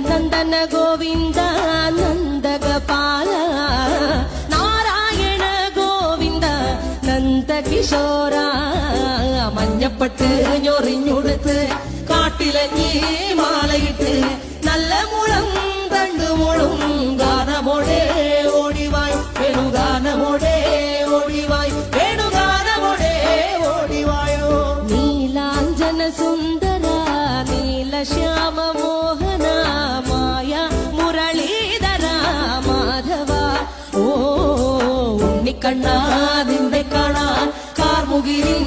നന്ദന ഗോവിന്ദ നന്ദഗപാല നാരായണ ഗോവിന്ദ നന്ദകിശോര മഞ്ഞപ്പെട്ട് ഞൊറിഞ്ഞുടുത്ത് കാട്ടിലഞ്ഞി മാലയിട്ട് നല്ല മുളം തണ്ടുമുളും ഗാനമോടെ ഓടിവായ് വേണുഗാനമോടെ ഓടിവായ് വേണുഗാനമോടെ ഓടിവായോ നീലാഞ്ജന സുന്ദര നീലശ്യാമ മോഹന മായ മുരളീധര മാധവ ഓ ഉണ്ണിക്കണ്ണാ നിന്റെ കാണാൻ കാർമുകിലിൻ